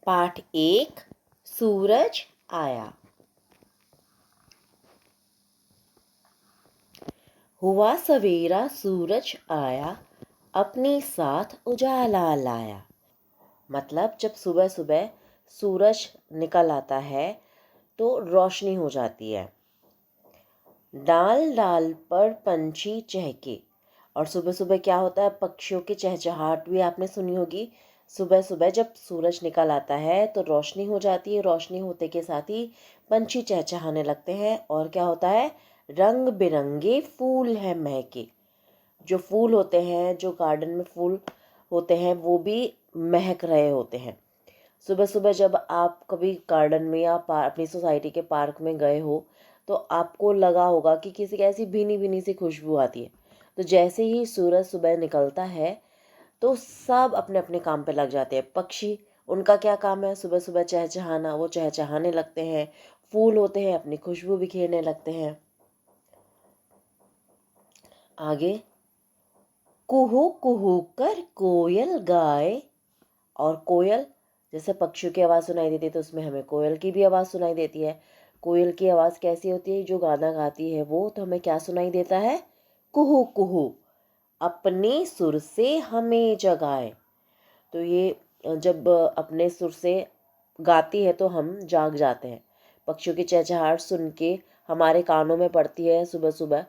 पाठ 1 सूरज आया। हुआ सवेरा सूरज आया, अपने साथ उजाला लाया। मतलब जब सुबह सुबह सूरज निकल आता है तो रोशनी हो जाती है। डाल डाल पर पंछी चहके। और सुबह सुबह क्या होता है, पक्षियों की चहचहाट भी आपने सुनी होगी। सुबह सुबह जब सूरज निकल आता है तो रोशनी हो जाती है। रोशनी होते के साथ ही पंछी चहचहाने लगते हैं। और क्या होता है, रंग बिरंगे फूल हैं महके। जो फूल होते हैं, जो गार्डन में फूल होते हैं, वो भी महक रहे होते हैं। सुबह सुबह जब आप कभी गार्डन में या अपनी सोसाइटी के पार्क में गए हो तो आपको लगा होगा कि किसी ऐसी भीनी भीनी सी खुशबू आती है। तो जैसे ही सूरज सुबह निकलता है तो सब अपने अपने काम पे लग जाते हैं। पक्षी, उनका क्या काम है, सुबह सुबह चहचहाना, वो चहचहाने लगते हैं। फूल होते हैं, अपनी खुशबू बिखेरने लगते हैं। आगे, कुहू कुहू कर कोयल गाए। और कोयल, जैसे पक्षियों की आवाज़ सुनाई देती है तो उसमें हमें कोयल की भी आवाज़ सुनाई देती है। कोयल की आवाज़ कैसी होती है, जो गाना गाती है वो, तो हमें क्या सुनाई देता है, कुहू कुहू, अपने सुर से हमें जगाए। तो ये जब अपने सुर से गाती है तो हम जाग जाते हैं। पक्षियों की चहचहाट सुन के हमारे कानों में पड़ती है सुबह सुबह,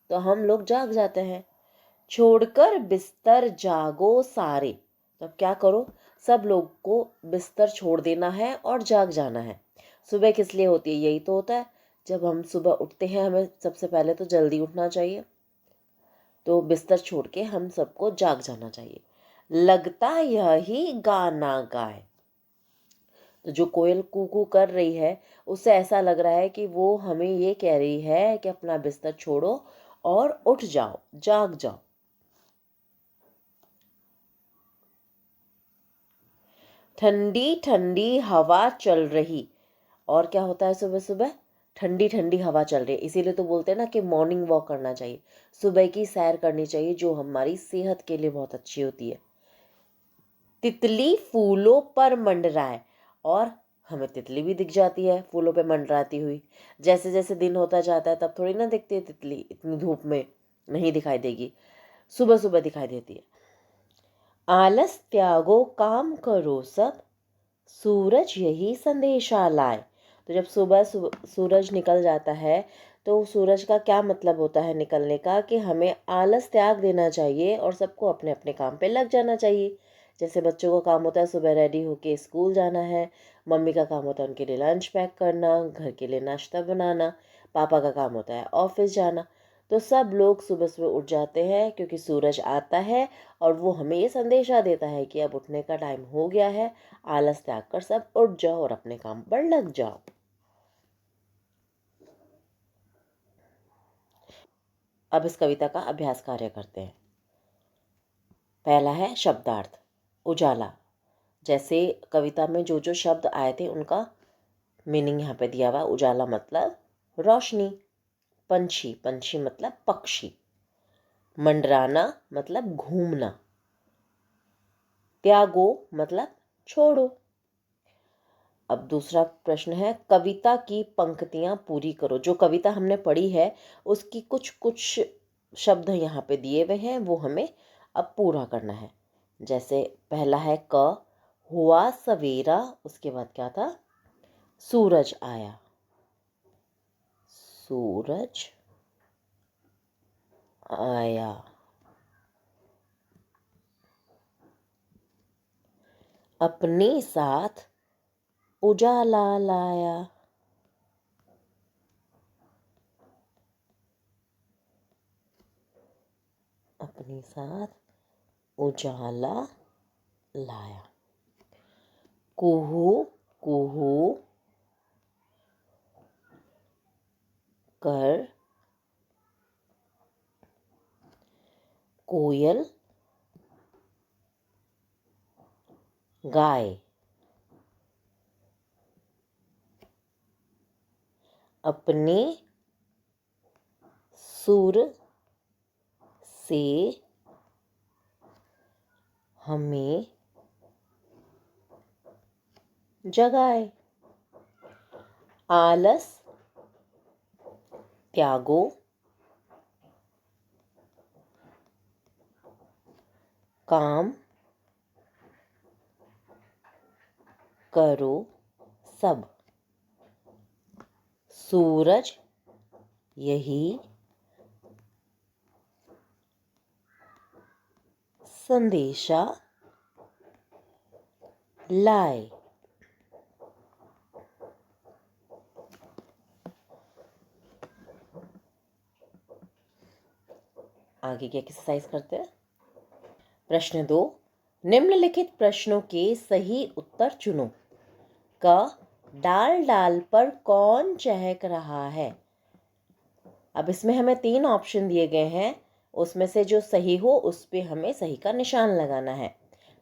तो हम लोग जाग जाते हैं। छोड़कर बिस्तर जागो सारे। तो अब क्या करो, सब लोग को बिस्तर छोड़ देना है और जाग जाना है। सुबह किस लिए होती है, यही तो होता है। जब हम सुबह उठते हैं हमें सबसे पहले तो जल्दी उठना चाहिए, तो बिस्तर छोड़ के हम सबको जाग जाना चाहिए। लगता यही गाना गाए। तो जो कोयल कूकू कर रही है उससे ऐसा लग रहा है कि वो हमें ये कह रही है कि अपना बिस्तर छोड़ो और उठ जाओ, जाग जाओ। ठंडी ठंडी हवा चल रही। और क्या होता है, सुबह सुबह ठंडी ठंडी हवा चल रही है, इसीलिए तो बोलते हैं ना कि मॉर्निंग वॉक करना चाहिए, सुबह की सैर करनी चाहिए, जो हमारी सेहत के लिए बहुत अच्छी होती है। तितली फूलों पर मंडराए। और हमें तितली भी दिख जाती है फूलों पे मंडराती हुई। जैसे जैसे दिन होता जाता है तब थोड़ी ना दिखती है तितली, इतनी धूप में नहीं दिखाई देगी, सुबह सुबह दिखाई देती है। आलस त्यागो काम करो सब, सूरज यही संदेशा लाए। तो जब सुबह सूरज निकल जाता है तो सूरज का क्या मतलब होता है निकलने का, कि हमें आलस त्याग देना चाहिए और सबको अपने अपने काम पे लग जाना चाहिए। जैसे बच्चों का काम होता है सुबह रेडी होके स्कूल जाना है, मम्मी का काम होता है उनके लिए लंच पैक करना, घर के लिए नाश्ता बनाना, पापा का काम होता है ऑफिस जाना। तो सब लोग सुबह सुबह उठ जाते हैं क्योंकि सूरज आता है और वो हमें ये संदेशा देता है कि अब उठने का टाइम हो गया है। आलस त्याग कर सब उठ जाओ और अपने काम पर लग जाओ। अब इस कविता का अभ्यास कार्य करते हैं। पहला है शब्दार्थ। उजाला, जैसे कविता में जो जो शब्द आए थे उनका मीनिंग यहाँ पे दिया हुआ। उजाला मतलब रोशनी। पंछी, पंछी मतलब पक्षी। मंडराना मतलब घूमना। त्यागो मतलब छोड़ो। अब दूसरा प्रश्न है, कविता की पंक्तियां पूरी करो। जो कविता हमने पढ़ी है उसकी कुछ कुछ शब्द यहाँ पे दिए हुए हैं, वो हमें अब पूरा करना है। जैसे पहला है क, हुआ सवेरा, उसके बाद क्या था, सूरज आया। सूरज आया। अपने साथ उजाला लाया। अपने साथ उजाला लाया। कुहू कुहू कर कोयल गाय। अपने सुर से हमें जगाए। आलस त्यागो। काम करो सब। सूरज यही संदेशा लाए। आगे की एक्सरसाइज करते हैं। प्रश्न 2, निम्नलिखित प्रश्नों के सही उत्तर चुनो। क, डाल डाल पर कौन चहक रहा है। अब इसमें हमें 3 ऑप्शन दिए गए हैं, उसमें से जो सही हो उस पे हमें सही का निशान लगाना है।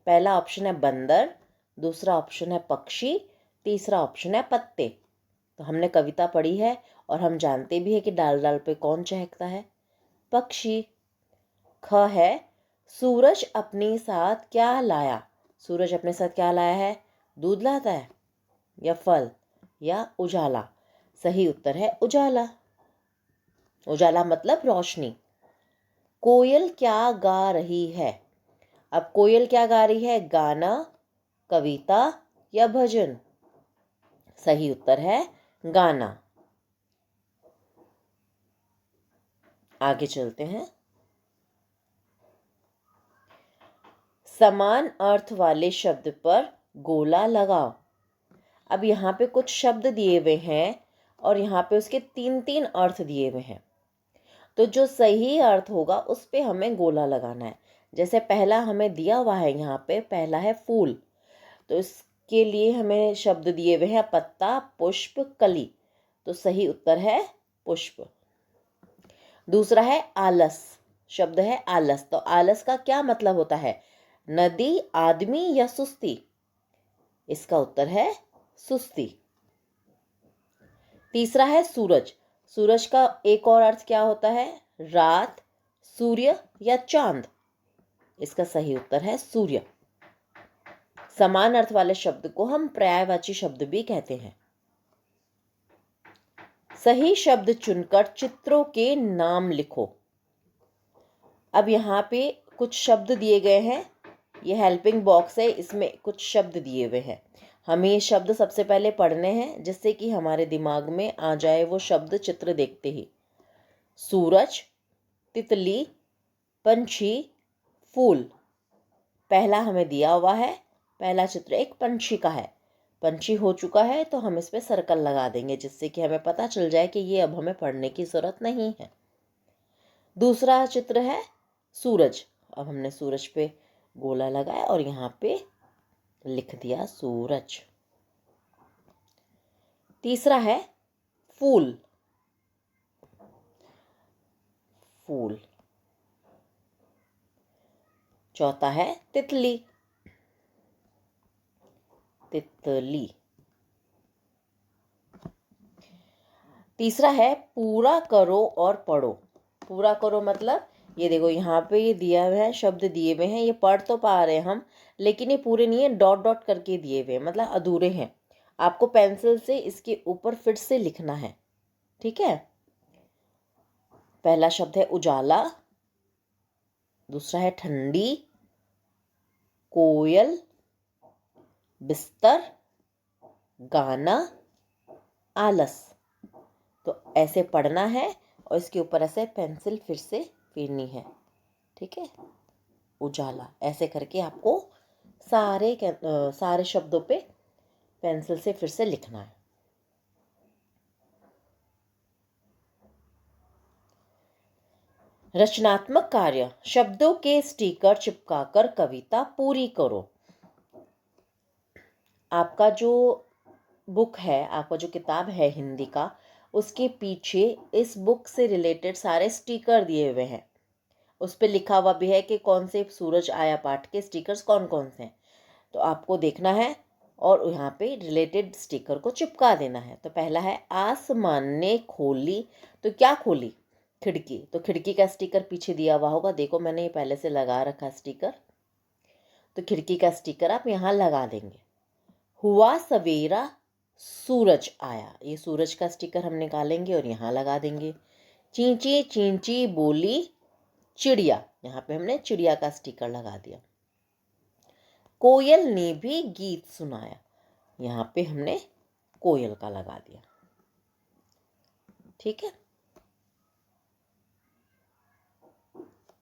पहला ऑप्शन है बंदर, दूसरा ऑप्शन है पक्षी, तीसरा ऑप्शन है पत्ते। तो हमने कविता पढ़ी है और हम जानते भी है कि डाल डाल पे कौन चहकता है, पक्षी। ख है सूरज अपने साथ क्या लाया। सूरज अपने साथ क्या लाया है, दूध लाता है या फल या उजाला। सही उत्तर है उजाला। उजाला मतलब रोशनी। कोयल क्या गा रही है। अब कोयल क्या गा रही है, गाना, कविता या भजन। सही उत्तर है गाना। आगे चलते हैं। समान अर्थ वाले शब्द पर गोला लगाओ। अब यहाँ पे कुछ शब्द दिए हुए हैं और यहाँ पे उसके 3-3 अर्थ दिए हुए हैं। तो जो सही अर्थ होगा उस पे हमें गोला लगाना है। जैसे पहला हमें दिया हुआ है, यहाँ पे पहला है फूल, तो इसके लिए हमें शब्द दिए हुए हैं पत्ता, पुष्प, कली। तो सही उत्तर है पुष्प। दूसरा है आलस, शब्द है आलस। तो आलस का क्या मतलब होता है, नदी, आदमी या सुस्ती। इसका उत्तर है सुस्ती। तीसरा है सूरज। सूरज का एक और अर्थ क्या होता है, रात, सूर्य या चांद। इसका सही उत्तर है सूर्य। समान अर्थ वाले शब्द को हम पर्यायवाची शब्द भी कहते हैं। सही शब्द चुनकर चित्रों के नाम लिखो। अब यहाँ पे कुछ शब्द दिए गए हैं, ये हेल्पिंग बॉक्स है, इसमें कुछ शब्द दिए हुए हैं। हमें ये शब्द सबसे पहले पढ़ने हैं जिससे कि हमारे दिमाग में आ जाए वो शब्द चित्र देखते ही। सूरज, तितली, पंछी, फूल। पहला हमें दिया हुआ है, पहला चित्र एक पंछी का है। पंछी हो चुका है तो हम इस पे सर्कल लगा देंगे जिससे कि हमें पता चल जाए कि ये अब हमें पढ़ने की जरूरत नहीं है। दूसरा चित्र है सूरज। अब हमने सूरज पे गोला लगाया और यहाँ पे लिख दिया सूरज। तीसरा है फूल, फूल। चौथा है तितली, तितली। तीसरा है पूरा करो और पढ़ो। पूरा करो मतलब ये देखो यहाँ पे ये दिया हुआ है, शब्द दिए हुए हैं, ये पढ़ तो पा रहे हैं हम, लेकिन ये पूरे नहीं है, डॉट डॉट करके दिए हुए हैं, मतलब अधूरे हैं। आपको पेंसिल से इसके ऊपर फिर से लिखना है, ठीक है। पहला शब्द है उजाला, दूसरा है ठंडी, कोयल, बिस्तर, गाना, आलस। तो ऐसे पढ़ना है और इसके ऊपर ऐसे पेंसिल फिर से फेरनी है, ठीक है। उजाला ऐसे करके आपको सारे शब्दों पे पेंसिल से फिर से लिखना है। रचनात्मक कार्य, शब्दों के स्टिकर चिपकाकर कविता पूरी करो। आपका जो बुक है, आपका जो किताब है हिंदी का, उसके पीछे इस बुक से रिलेटेड सारे स्टिकर दिए हुए हैं। उस पर लिखा हुआ भी है कि कौन से सूरज आया पाठ के स्टिकर्स कौन कौन से हैं। तो आपको देखना है और यहाँ पे रिलेटेड स्टिकर को चिपका देना है। तो पहला है आसमान ने खोली, तो क्या खोली, खिड़की। तो खिड़की का स्टिकर पीछे दिया हुआ होगा, देखो मैंने ये पहले से लगा रखा स्टिकर। तो खिड़की का स्टिकर आप यहाँ लगा देंगे। हुआ सवेरा सूरज आया, ये सूरज का स्टिकर हम निकालेंगे और यहाँ लगा देंगे। चींची चींची बोली चिड़िया, यहाँ पे हमने चिड़िया का स्टिकर लगा दिया। कोयल ने भी गीत सुनाया, यहाँ पे हमने कोयल का लगा दिया। ठीक है,